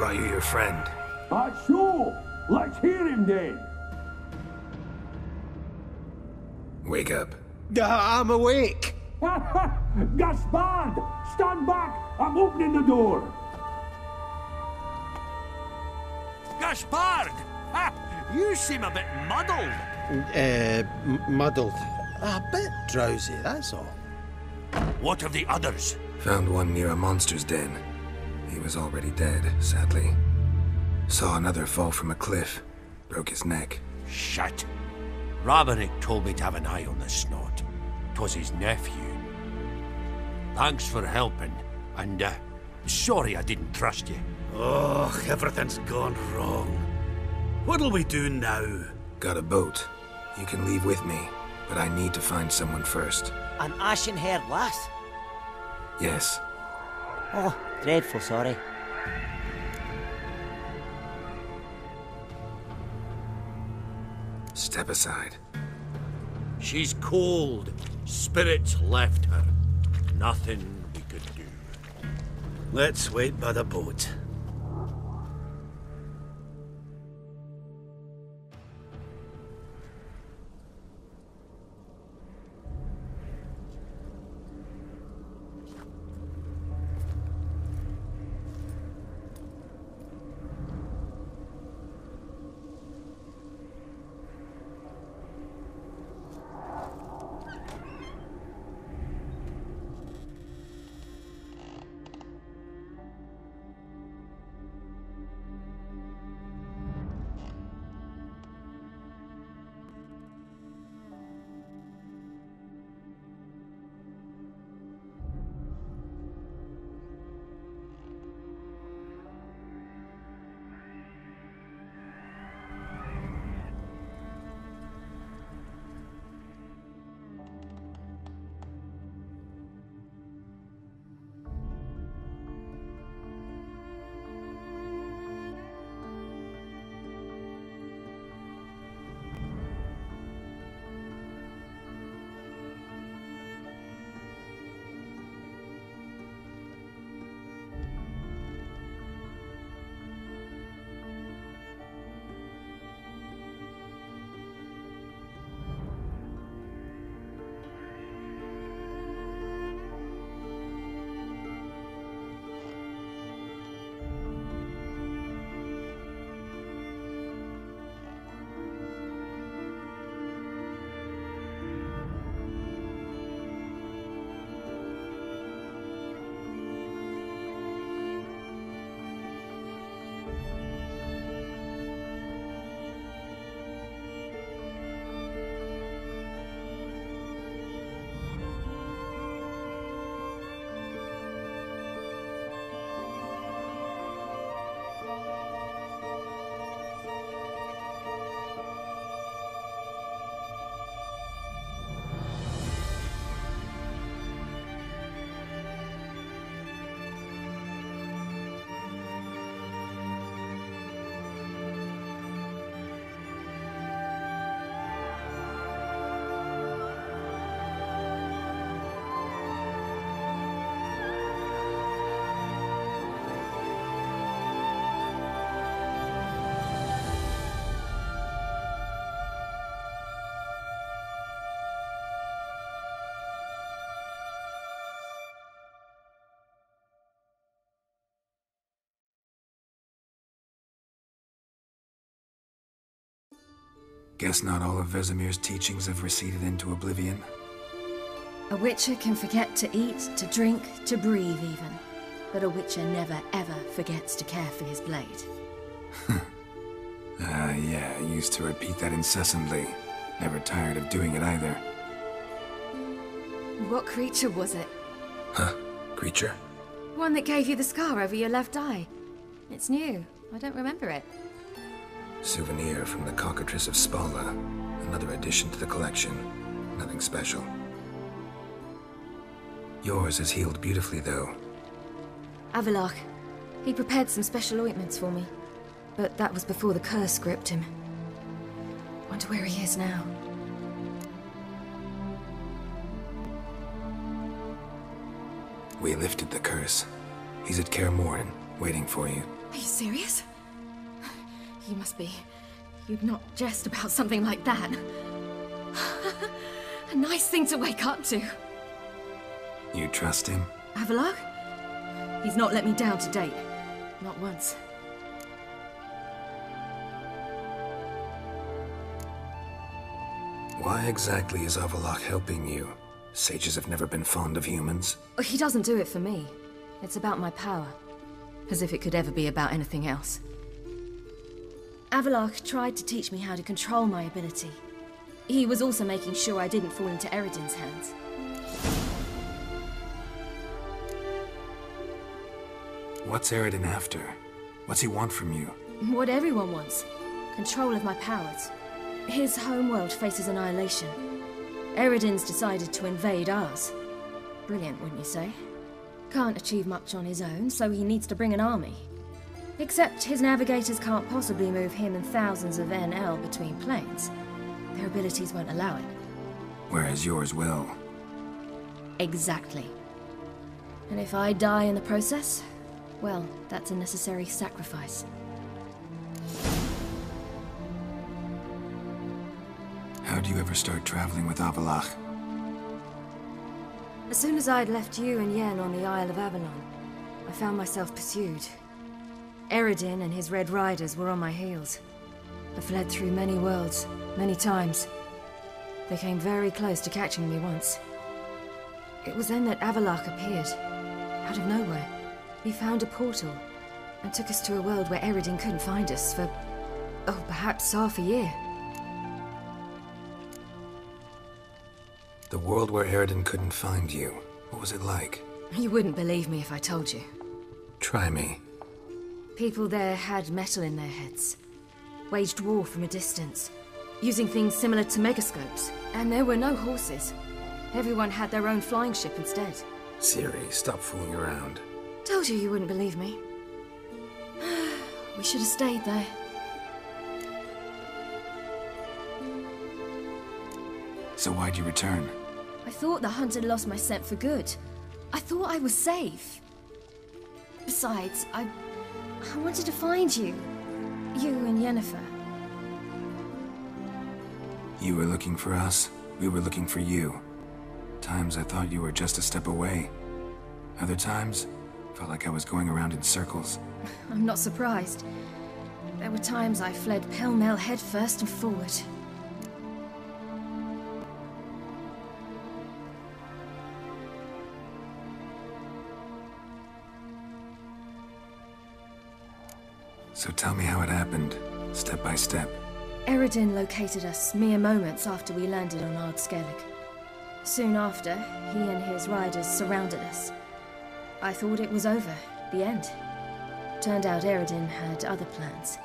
Brought you your friend. Sure. Let's hear him then. Wake up. I'm awake. Gaspard! Stand back! I'm opening the door! Gaspard! Ha! You seem a bit muddled. Muddled. A bit drowsy, that's all. What of the others? Found one near a monster's den. He was already dead, sadly. Saw another fall from a cliff. Broke his neck. Shit. Raverick told me to have an eye on the snot. 'Twas his nephew. Thanks for helping, and sorry I didn't trust you. Oh, everything's gone wrong. What'll we do now? Got a boat. You can leave with me, but I need to find someone first. An ashen-haired lass? Yes. Oh, dreadful sorry. Step aside. She's cold. Spirits left her. Nothing we could do. Let's wait by the boat. Guess not all of Vesemir's teachings have receded into oblivion. A witcher can forget to eat, to drink, to breathe even. But a witcher never ever forgets to care for his blade. Yeah, I used to repeat that incessantly. Never tired of doing it either. What creature was it? Huh? Creature? One that gave you the scar over your left eye. It's new. I don't remember it. Souvenir from the Cockatrice of Spala. Another addition to the collection. Nothing special. Yours is healed beautifully, though. Avallac'h. He prepared some special ointments for me. But that was before the curse gripped him. Wonder where he is now. We lifted the curse. He's at Kaer Morhen, waiting for you. Are you serious? You must be. You'd not jest about something like that. A nice thing to wake up to. You trust him? Avallac'h? He's not let me down to date. Not once. Why exactly is Avallac'h helping you? Sages have never been fond of humans. He doesn't do it for me. It's about my power. As if it could ever be about anything else. Avallac'h tried to teach me how to control my ability. He was also making sure I didn't fall into Eredin's hands. What's Eredin after? What's he want from you? What everyone wants. Control of my powers. His homeworld faces annihilation. Eredin's decided to invade ours. Brilliant, wouldn't you say? Can't achieve much on his own, so he needs to bring an army. Except his navigators can't possibly move him and thousands of NL between planes. Their abilities won't allow it. Whereas yours will. Exactly. And if I die in the process, well, that's a necessary sacrifice. How'd you ever start traveling with Avallac'h? As soon as I'd left you and Yen on the Isle of Avalon, I found myself pursued. Eredin and his Red Riders were on my heels. I fled through many worlds, many times. They came very close to catching me once. It was then that Avallac'h appeared, out of nowhere. He found a portal, and took us to a world where Eredin couldn't find us for, oh, perhaps half a year. The world where Eredin couldn't find you. What was it like? You wouldn't believe me if I told you. Try me. People there had metal in their heads. Waged war from a distance, using things similar to megascopes. And there were no horses. Everyone had their own flying ship instead. Ciri, stop fooling around. Told you you wouldn't believe me. We should have stayed there. So why'd you return? I thought the hunt had lost my scent for good. I thought I was safe. Besides, I wanted to find you. You and Yennefer. You were looking for us. We were looking for you. Times I thought you were just a step away. Other times, felt like I was going around in circles. I'm not surprised. There were times I fled pell-mell headfirst and forward. So tell me how it happened, step by step. Eredin located us mere moments after we landed on Ard Skellig. Soon after, he and his riders surrounded us. I thought it was over, the end. Turned out Eredin had other plans.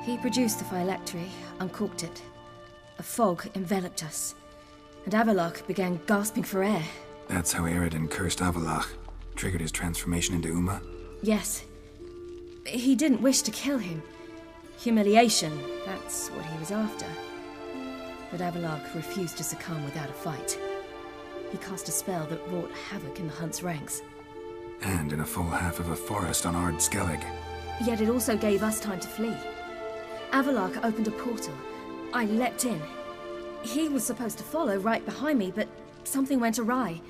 He produced the phylactery, uncorked it. A fog enveloped us, and Avallac'h began gasping for air. That's how Eredin cursed Avallac'h, triggered his transformation into Uma? Yes. He didn't wish to kill him. Humiliation, that's what he was after. But Avallac'h refused to succumb without a fight. He cast a spell that wrought havoc in the Hunt's ranks. And in a full half of a forest on Ard Skellig. Yet it also gave us time to flee. Avallac'h opened a portal. I leapt in. He was supposed to follow right behind me, but something went awry.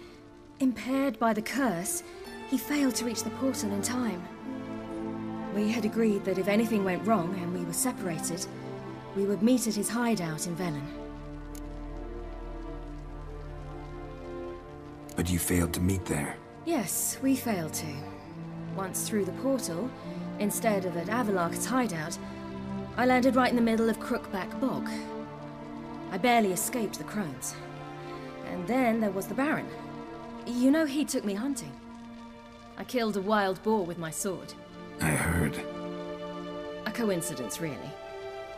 Impaired by the curse, he failed to reach the portal in time. We had agreed that if anything went wrong and we were separated, we would meet at his hideout in Velen. But you failed to meet there. Yes, we failed to. Once through the portal, instead of at Avallac'h's hideout, I landed right in the middle of Crookback Bog. I barely escaped the crones. And then there was the Baron. You know, he took me hunting. I killed a wild boar with my sword. I heard. A coincidence, really.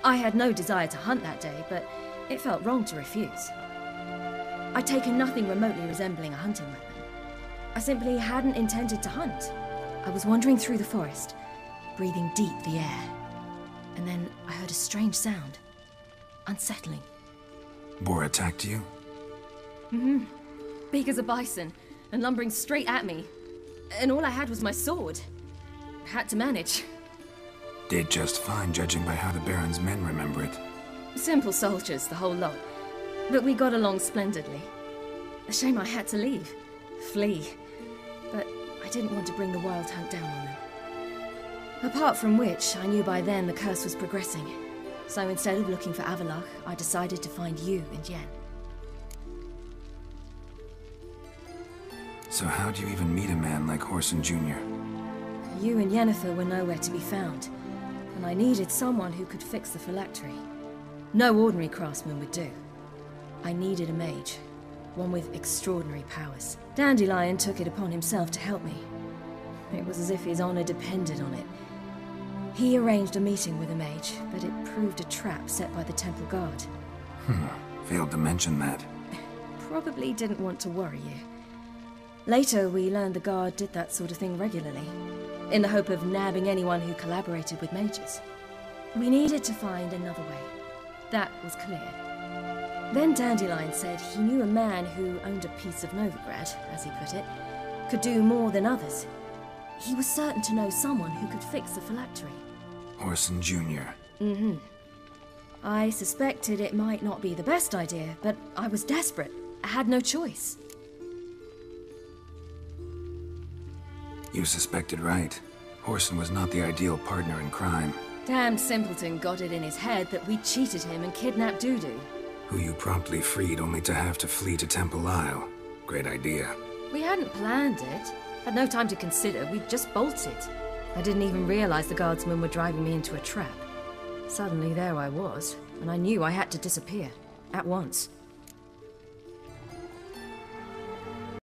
I had no desire to hunt that day, but it felt wrong to refuse. I'd taken nothing remotely resembling a hunting weapon. I simply hadn't intended to hunt. I was wandering through the forest, breathing deep the air. And then I heard a strange sound. Unsettling. Boar attacked you? Mm-hmm. Big as a bison, and lumbering straight at me. And all I had was my sword. Had to manage. Did just fine, judging by how the Baron's men remember it. Simple soldiers, the whole lot. But we got along splendidly. A shame I had to leave. Flee. But I didn't want to bring the Wild Hunt down on them. Apart from which, I knew by then the curse was progressing. So instead of looking for Avallac'h, I decided to find you and Yen. So how'd you even meet a man like Whoreson Jr.? You and Yennefer were nowhere to be found, and I needed someone who could fix the phylactery. No ordinary craftsman would do. I needed a mage, one with extraordinary powers. Dandelion took it upon himself to help me. It was as if his honor depended on it. He arranged a meeting with a mage, but it proved a trap set by the Temple Guard. Failed to mention that. Probably didn't want to worry you. Later, we learned the Guard did that sort of thing regularly, in the hope of nabbing anyone who collaborated with mages. We needed to find another way. That was clear. Then Dandelion said he knew a man who owned a piece of Novigrad, as he put it, could do more than others. He was certain to know someone who could fix the phylactery. Whoreson Jr. Mm-hmm. I suspected it might not be the best idea, but I was desperate. I had no choice. You suspected right. Whoreson was not the ideal partner in crime. Damned simpleton got it in his head that we cheated him and kidnapped Dudu. Who you promptly freed only to have to flee to Temple Isle. Great idea. We hadn't planned it. Had no time to consider, we just bolted. I didn't even realize the guardsmen were driving me into a trap. Suddenly there I was, and I knew I had to disappear. At once.